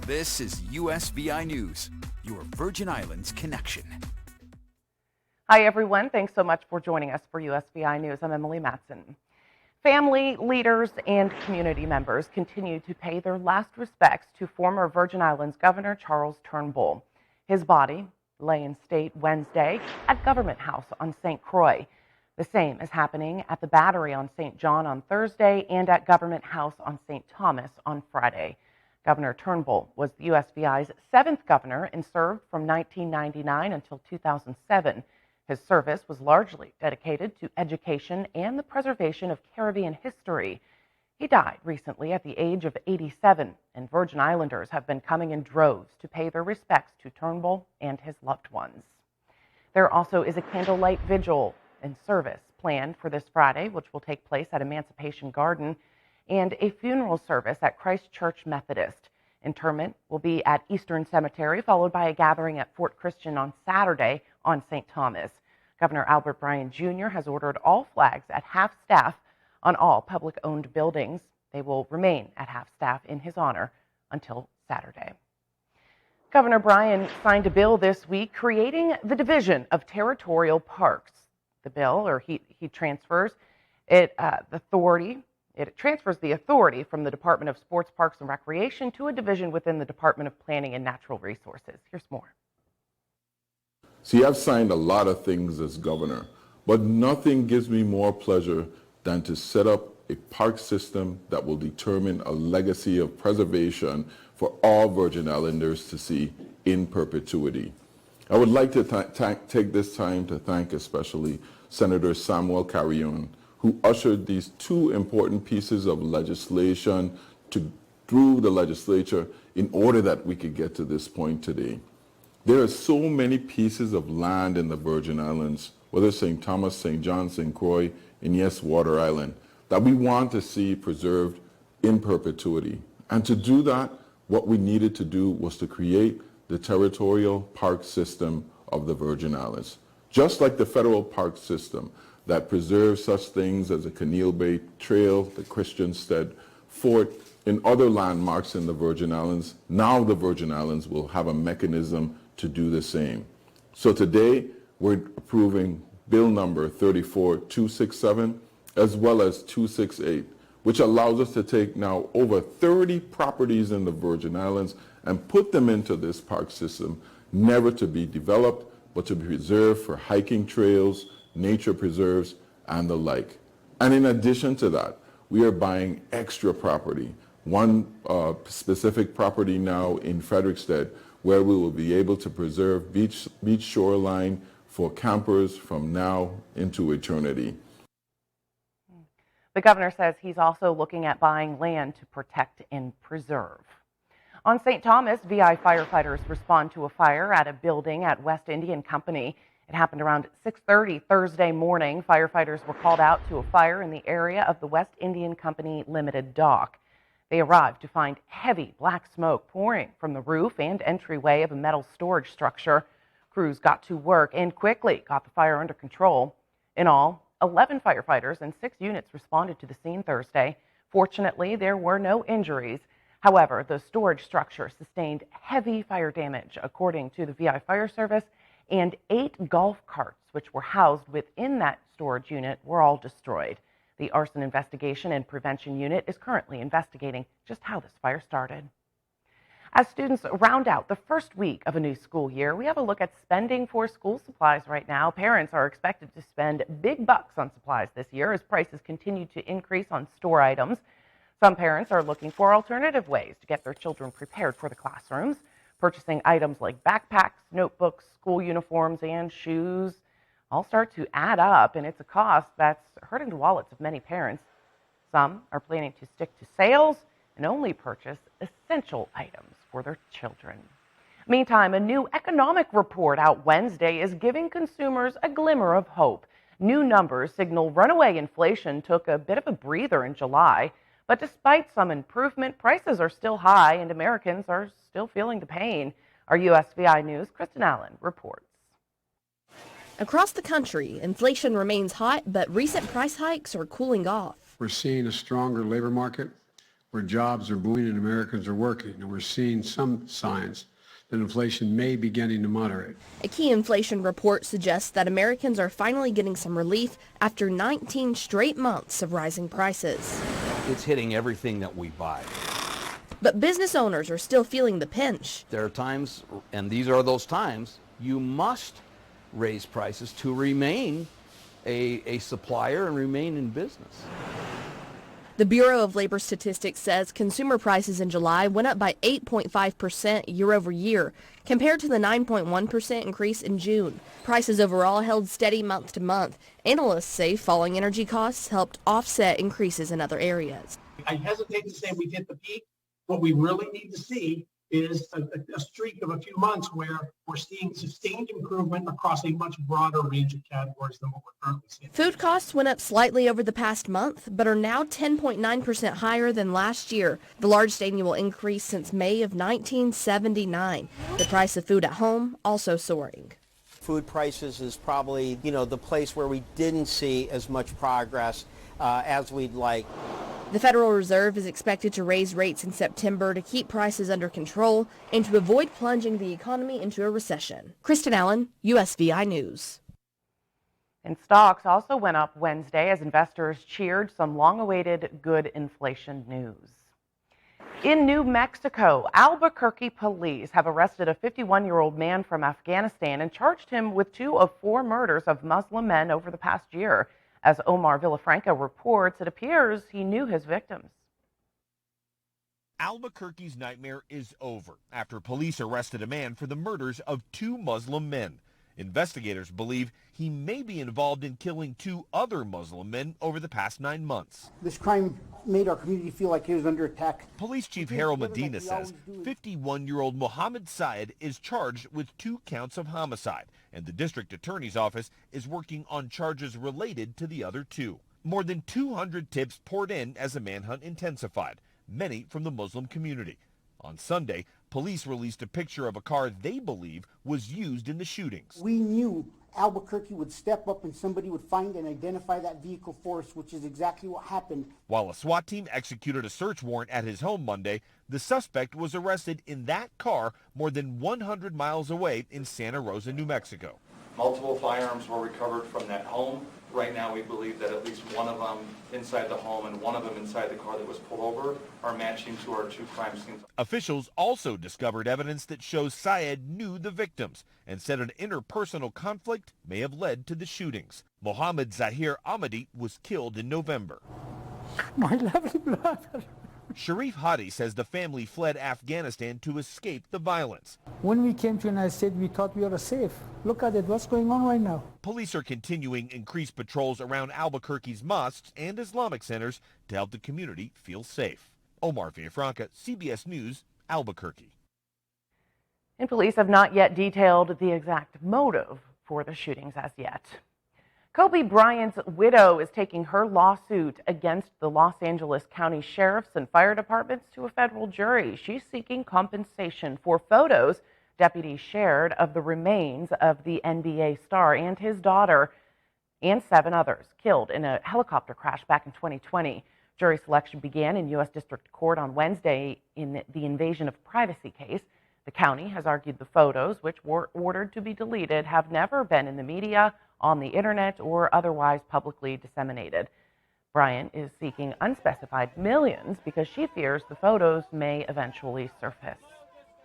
This is USVI News, your Virgin Islands connection. Hi, everyone. Thanks so much for joining us for USVI News. I'm Emily Matson. Family, leaders, and community members continue to pay their last respects to former Virgin Islands Governor Charles Turnbull. His body lay in state Wednesday at Government House on St. Croix. The same is happening at the Battery on St. John on Thursday and at Government House on St. Thomas on Friday. Governor Turnbull was the USVI's 7th governor and served from 1999 until 2007. His service was largely dedicated to education and the preservation of Caribbean history. He died recently at the age of 87, and Virgin Islanders have been coming in droves to pay their respects to Turnbull and his loved ones. There also is a candlelight vigil and service planned for this Friday, which will take place at Emancipation Garden, and a funeral service at Christ Church Methodist. Interment will be at Eastern Cemetery, followed by a gathering at Fort Christian on Saturday on St. Thomas. Governor Albert Bryants Jr. has ordered all flags at half-staff on all public-owned buildings. They will remain at half-staff in his honor until Saturday. Governor Bryant signed a bill this week creating the Division of Territorial Parks. The bill, or he transfers it, It transfers the authority from the Department of Sports, Parks, and Recreation to a division within the Department of Planning and Natural Resources. Here's more. See, I've signed a lot of things as governor, but nothing gives me more pleasure than to set up a park system that will determine a legacy of preservation for all Virgin Islanders to see in perpetuity. I would like to take this time to thank especially Senator Samuel Carrion, who ushered these two important pieces of legislation through the legislature in order that we could get to this point today. There are so many pieces of land in the Virgin Islands, whether St. Thomas, St. John, St. Croix, and yes, Water Island, that we want to see preserved in perpetuity. And to do that, what we needed to do was to create the territorial park system of the Virgin Islands. Just like the federal park system that preserves such things as the Keneal Bay Trail, the Christiansted Fort, and other landmarks in the Virgin Islands, now the Virgin Islands will have a mechanism to do the same. So today, we're approving Bill number 34267 as well as 268, which allows us to take now over 30 properties in the Virgin Islands and put them into this park system, never to be developed, but to be preserved for hiking trails, nature preserves, and the like. And in addition to that, we are buying extra property. One specific property now in Frederickstead, where we will be able to preserve beach shoreline for campers from now into eternity. The governor says he's also looking at buying land to protect and preserve. On St. Thomas, VI firefighters respond to a fire at a building at West Indian Company. It happened around 6:30 Thursday morning. Firefighters were called out to a fire in the area of the West Indian Company Limited Dock. They arrived to find heavy black smoke pouring from the roof and entryway of a metal storage structure. Crews got to work and quickly got the fire under control. In all, 11 firefighters and 6 units responded to the scene Thursday. Fortunately, there were no injuries. However, the storage structure sustained heavy fire damage, according to the VI Fire Service, and 8 golf carts, which were housed within that storage unit, were all destroyed. The Arson Investigation and Prevention Unit is currently investigating just how this fire started. As students round out the first week of a new school year, we have a look at spending for school supplies right now. Parents are expected to spend big bucks on supplies this year as prices continue to increase on store items. Some parents are looking for alternative ways to get their children prepared for the classrooms, purchasing items like backpacks, notebooks, school uniforms, and shoes all start to add up, and it's a cost that's hurting the wallets of many parents. Some are planning to stick to sales and only purchase essential items for their children. Meantime, a new economic report out Wednesday is giving consumers a glimmer of hope. New numbers signal runaway inflation took a bit of a breather in July. But despite some improvement, prices are still high and Americans are still feeling the pain. Our USVI News' Kristen Allen reports. Across the country, inflation remains hot, but recent price hikes are cooling off. We're seeing a stronger labor market. where jobs are booming and Americans are working, and we're seeing some signs that inflation may be beginning to moderate. A key inflation report suggests that Americans are finally getting some relief after 19 straight months of rising prices. It's hitting everything that we buy. But business owners are still feeling the pinch. There are times, and these are those times, you must raise prices to remain a supplier and remain in business. The Bureau of Labor Statistics says consumer prices in July went up by 8.5% year over year, compared to the 9.1% increase in June. Prices overall held steady month to month. Analysts say falling energy costs helped offset increases in other areas. I hesitate to say we've hit the peak. What we really need to see is a streak of a few months where we're seeing sustained improvement across a much broader range of categories than what we're currently seeing. Food costs went up slightly over the past month, but are now 10.9% higher than last year, the largest annual increase since May of 1979. The price of food at home also soaring. Food prices is probably, the place where we didn't see as much progress as we'd like. The Federal Reserve is expected to raise rates in September to keep prices under control and to avoid plunging the economy into a recession. Kristen Allen, USVI News. And stocks also went up Wednesday as investors cheered some long-awaited good inflation news. In New Mexico, Albuquerque police have arrested a 51-year-old man from Afghanistan and charged him with 2 of 4 murders of Muslim men over the past year. As Omar Villafranca reports, it appears he knew his victims. Albuquerque's nightmare is over after police arrested a man for the murders of 2 Muslim men. Investigators believe he may be involved in killing 2 other Muslim men over the past 9 months. This crime made our community feel like it was under attack. Police Chief Harold Medina says 51-year-old Mohammed Syed is charged with 2 counts of homicide, and the district attorney's office is working on charges related to the other 2. More than 200 tips poured in as the manhunt intensified, many from the Muslim community. On Sunday, police released a picture of a car they believe was used in the shootings. We knew Albuquerque would step up and somebody would find and identify that vehicle for us, which is exactly what happened. While a SWAT team executed a search warrant at his home Monday, the suspect was arrested in that car more than 100 miles away in Santa Rosa, New Mexico. Multiple firearms were recovered from that home. Right now we believe that at least one of them inside the home and one of them inside the car that was pulled over are matching to our 2 crime scenes. Officials also discovered evidence that shows Syed knew the victims and said an interpersonal conflict may have led to the shootings. Mohammed Zahir Ahmadi was killed in November. My lovely brother. Sharif Hadi says the family fled Afghanistan to escape the violence. When we came to the United States, we thought we were safe. Look at it, what's going on right now? Police are continuing increased patrols around Albuquerque's mosques and Islamic centers to help the community feel safe. Omar Villafranca, CBS News, Albuquerque. And police have not yet detailed the exact motive for the shootings as yet. Kobe Bryant's widow is taking her lawsuit against the Los Angeles County Sheriffs and Fire Departments to a federal jury. She's seeking compensation for photos deputies shared of the remains of the NBA star and his daughter and 7 others killed in a helicopter crash back in 2020. Jury selection began in U.S. District Court on Wednesday in the invasion of privacy case. The county has argued the photos, which were ordered to be deleted, have never been in the media, on the internet, or otherwise publicly disseminated. Bryant is seeking unspecified millions because she fears the photos may eventually surface.